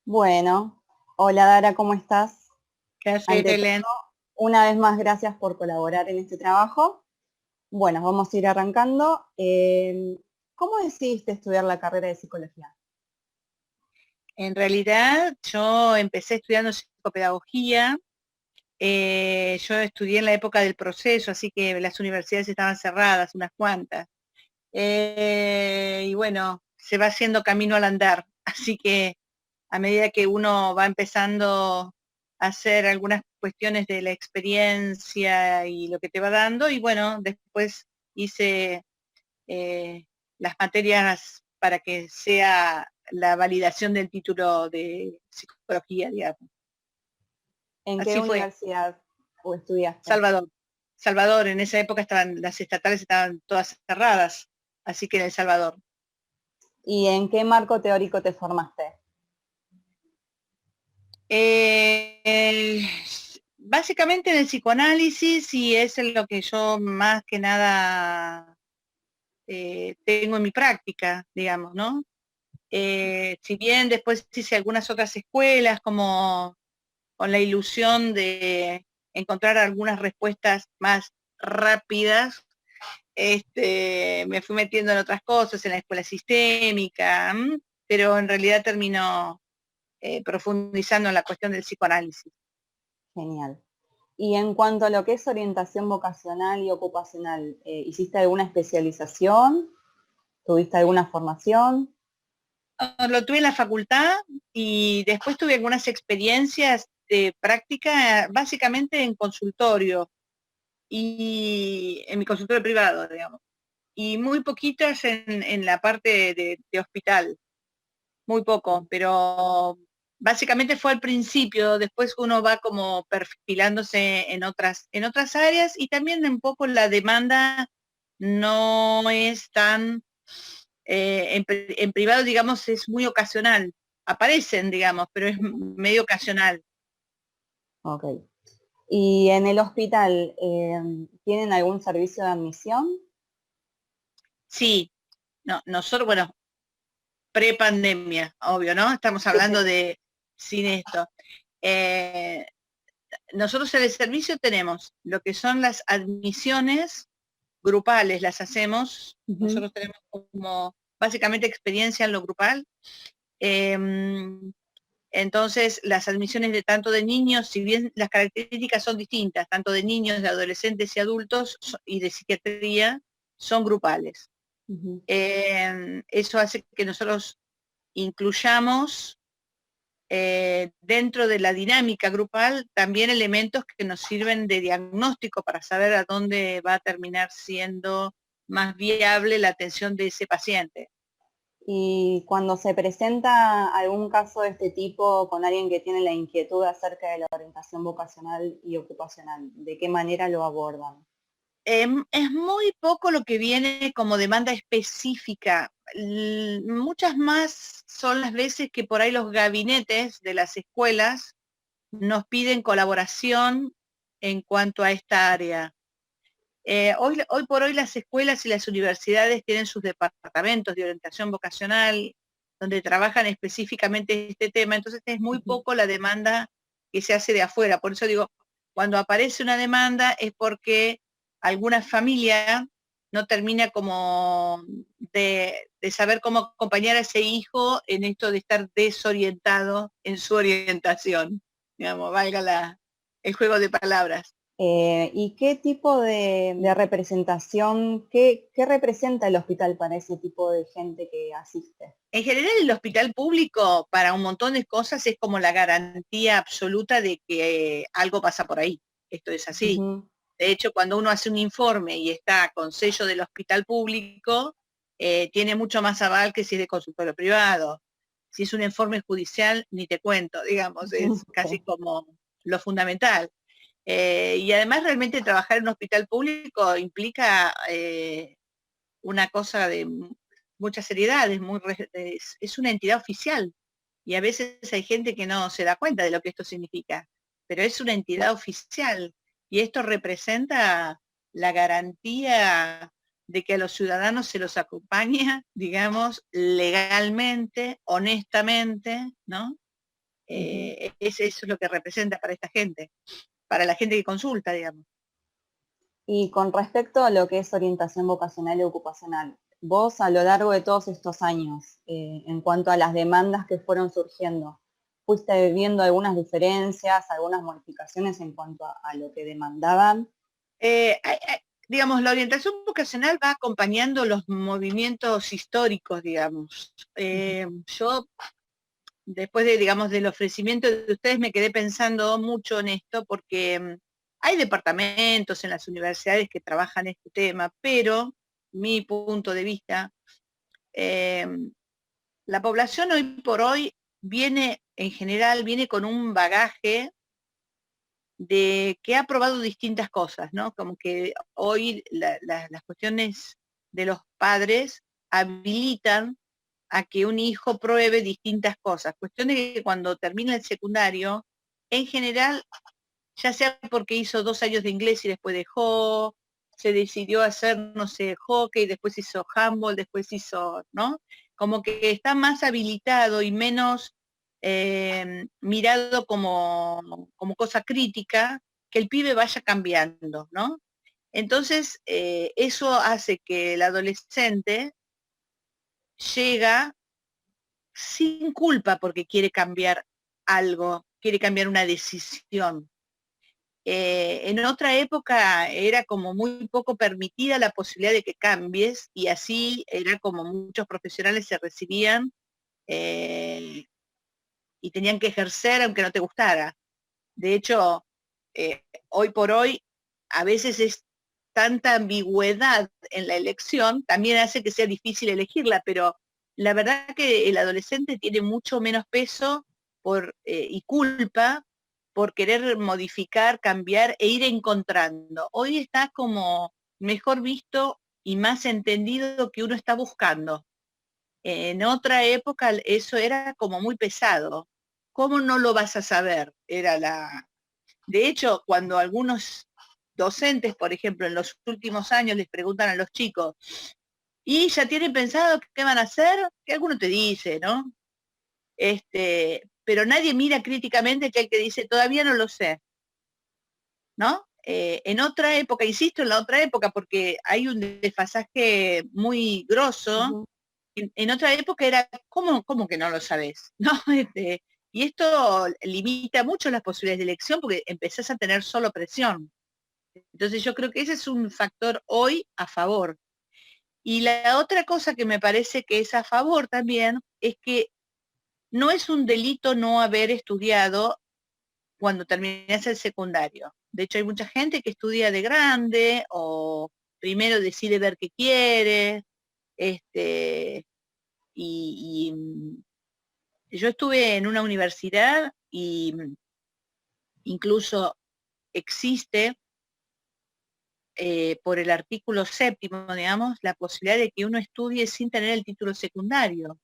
Bueno, hola Dara, ¿cómo estás? ¿Qué haces, Ante todo, Belén? una vez más, gracias por colaborar en este trabajo. Bueno, vamos a ir arrancando. ¿Cómo decidiste estudiar la carrera de psicología? En realidad, yo empecé estudiando psicopedagogía. Yo estudié en la época del proceso, así que las universidades estaban cerradas, unas cuantas. Y bueno, se va haciendo camino al andar. Así que a medida que uno va empezando a hacer algunas cuestiones de la experiencia y lo que te va dando, y bueno, después hice eh, las materias para que sea la validación del título de psicología, digamos. ¿En qué Así fue. universidad o estudiaste? Salvador. Salvador, en esa época estaban, las estatales estaban todas cerradas, así que en El Salvador. ¿Y en qué marco teórico te formaste? Eh, Básicamente en el psicoanálisis, y es en lo que yo más que nada tengo en mi práctica, digamos, ¿no? Si bien después hice algunas otras escuelas como con la ilusión de encontrar algunas respuestas más rápidas, me fui metiendo en otras cosas, en la escuela sistémica, pero en realidad terminó profundizando en la cuestión del psicoanálisis. Genial. Y en cuanto a lo que es orientación vocacional y ocupacional, ¿hiciste alguna especialización? ¿Tuviste alguna formación? Lo tuve en la facultad y después tuve algunas experiencias de práctica, básicamente en consultorio y en mi consultorio privado, digamos, y muy poquitas en la parte de hospital, muy poco, pero básicamente fue al principio, después uno va como perfilándose en otras áreas, y también un poco la demanda no es tan, en privado, digamos, es muy ocasional, aparecen, digamos, pero es medio ocasional. Ok. ¿Y en el hospital tienen algún servicio de admisión? Sí, no, nosotros, bueno, pre-pandemia, obvio, ¿no? Estamos Sí, sí. hablando de sin esto. Eh, Nosotros en el servicio tenemos lo que son las admisiones grupales, las hacemos, Ujú. nosotros tenemos como básicamente experiencia en lo grupal. Eh, entonces, las admisiones de tanto de niños, si bien las características son distintas, tanto de niños, de adolescentes y adultos y de psiquiatría, son grupales. Ujú. Eso hace que nosotros incluyamos dentro de la dinámica grupal también elementos que nos sirven de diagnóstico para saber a dónde va a terminar siendo más viable la atención de ese paciente. Y cuando se presenta algún caso de este tipo con alguien que tiene la inquietud acerca de la orientación vocacional y ocupacional, ¿de qué manera lo abordan? Es muy poco lo que viene como demanda específica. Muchas más son las veces que por ahí los gabinetes de las escuelas nos piden colaboración en cuanto a esta área. Hoy por hoy las escuelas y las universidades tienen sus departamentos de orientación vocacional donde trabajan específicamente este tema, entonces es muy Ujú. poco la demanda que se hace de afuera. Por eso digo, cuando aparece una demanda es porque alguna familia no termina como de saber cómo acompañar a ese hijo en esto de estar desorientado en su orientación, digamos, valga el juego de palabras. ¿Y qué tipo de representación, qué representa el hospital para ese tipo de gente que asiste? En general, el hospital público para un montón de cosas es como la garantía absoluta de que algo pasa por ahí. Esto es así. Ujú. De hecho, cuando uno hace un informe y está con sello del hospital público, tiene mucho más aval que si es de consultorio privado. Si es un informe judicial, ni te cuento, digamos, es casi Sí. como lo fundamental. Y además realmente trabajar en un hospital público implica una cosa de mucha seriedad, es una entidad oficial. Y a veces hay gente que no se da cuenta de lo que esto significa, pero es una entidad oficial y esto representa la garantía de que a los ciudadanos se los acompaña, digamos, legalmente, honestamente, ¿no? Eso es lo que representa para esta gente, para la gente que consulta, digamos. Y con respecto a lo que es orientación vocacional y ocupacional, vos a lo largo de todos estos años, en cuanto a las demandas que fueron surgiendo, ¿fuiste viendo algunas diferencias, algunas modificaciones en cuanto a lo que demandaban? Digamos, la orientación vocacional va acompañando los movimientos históricos, digamos. Yo, después de, digamos, del ofrecimiento de ustedes, me quedé pensando mucho en esto porque hay departamentos en las universidades que trabajan este tema, pero mi punto de vista, eh, la población hoy por hoy viene, en general, viene con un bagaje de que ha probado distintas cosas, ¿no? Como que hoy las cuestiones de los padres habilitan a que un hijo pruebe distintas cosas. Cuestión de que cuando termina el secundario, en general, ya sea porque hizo 2 años de inglés y después dejó, se decidió hacer, no sé, hockey, después hizo handball, después hizo, ¿no? Como que está más habilitado y menos mirado como cosa crítica, que el pibe vaya cambiando, ¿no? Entonces, eso hace que el adolescente llega sin culpa porque quiere cambiar algo, quiere cambiar una decisión. En otra época era como muy poco permitida la posibilidad de que cambies y así era como muchos profesionales se recibían eh, y tenían que ejercer aunque no te gustara. De hecho, hoy por hoy a veces es tanta ambigüedad en la elección, también hace que sea difícil elegirla, pero la verdad que el adolescente tiene mucho menos peso y culpa por querer modificar, cambiar e ir encontrando. Hoy está como mejor visto y más entendido que uno está buscando. En otra época eso era como muy pesado. ¿Cómo no lo vas a saber? De hecho, cuando algunos docentes, por ejemplo, en los últimos años les preguntan a los chicos, ¿y ya tienen pensado qué van a hacer? Que alguno te dice, ¿no? Pero nadie mira críticamente que el que dice, todavía no lo sé, ¿no? En otra época, insisto en la otra época, porque hay un desfasaje muy grosso. En otra época era, ¿cómo que no lo sabes? ¿No? Y esto limita mucho las posibilidades de elección porque empezás a tener solo presión. Entonces yo creo que ese es un factor hoy a favor. Y la otra cosa que me parece que es a favor también es que no es un delito no haber estudiado cuando terminas el secundario. De hecho hay mucha gente que estudia de grande o primero decide ver qué quiere, y yo estuve en una universidad y incluso existe por el artículo 7º, digamos, la posibilidad de que uno estudie sin tener el título secundario.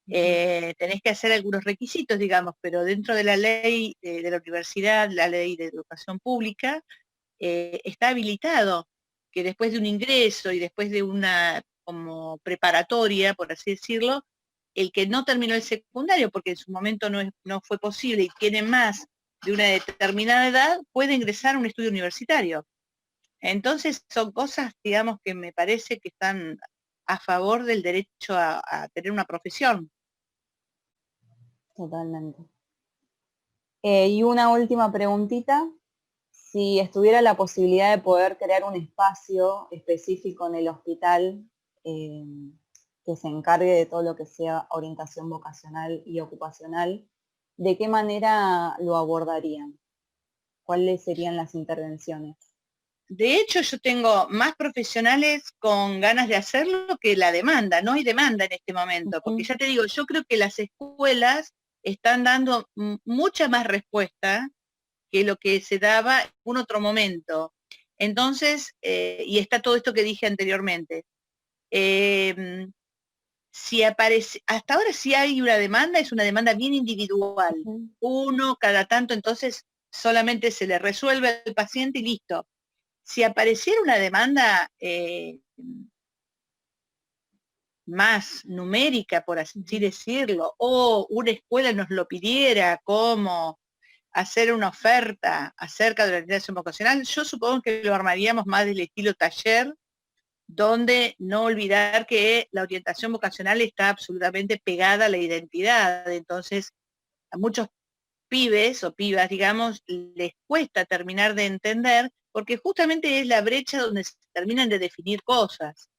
Tenés que hacer algunos requisitos, digamos, pero dentro de la ley de la universidad, la ley de educación pública, está habilitado que después de un ingreso y después de una como preparatoria, por así decirlo, el que no terminó el secundario, porque en su momento no fue posible y tiene más de una determinada edad, puede ingresar a un estudio universitario. Entonces son cosas, digamos, que me parece que están a favor del derecho a tener una profesión. Totalmente. Y una última preguntita. Si estuviera la posibilidad de poder crear un espacio específico en el hospital eh, que se encargue de todo lo que sea orientación vocacional y ocupacional, ¿de qué manera lo abordarían? ¿Cuáles serían las intervenciones? De hecho, yo tengo más profesionales con ganas de hacerlo que la demanda. No hay demanda en este momento, porque ya te digo, yo creo que las escuelas están dando mucha más respuesta que lo que se daba en un otro momento. Entonces, y está todo esto que dije anteriormente. Si aparece, hasta ahora si hay una demanda, es una demanda bien individual. Uno cada tanto, entonces solamente se le resuelve al paciente y listo. Si apareciera una demanda más numérica, por así decirlo, o una escuela nos lo pidiera como hacer una oferta acerca de la orientación vocacional, yo supongo que lo armaríamos más del estilo taller, donde no olvidar que la orientación vocacional está absolutamente pegada a la identidad. Entonces, a muchos pibes o pibas, digamos, les cuesta terminar de entender, porque justamente es la brecha donde se terminan de definir cosas.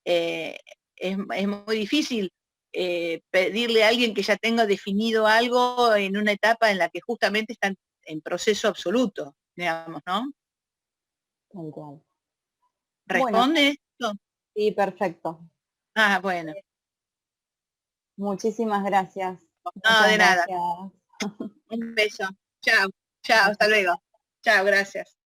Es muy difícil pedirle a alguien que ya tenga definido algo en una etapa en la que justamente están en proceso absoluto, digamos, ¿no? Tal cual. Bueno, ¿Responde esto? sí, perfecto. Ah, bueno. Muchísimas gracias. No, Muchas de nada. gracias. Un beso. Chao. Chao, hasta luego. Chao, gracias.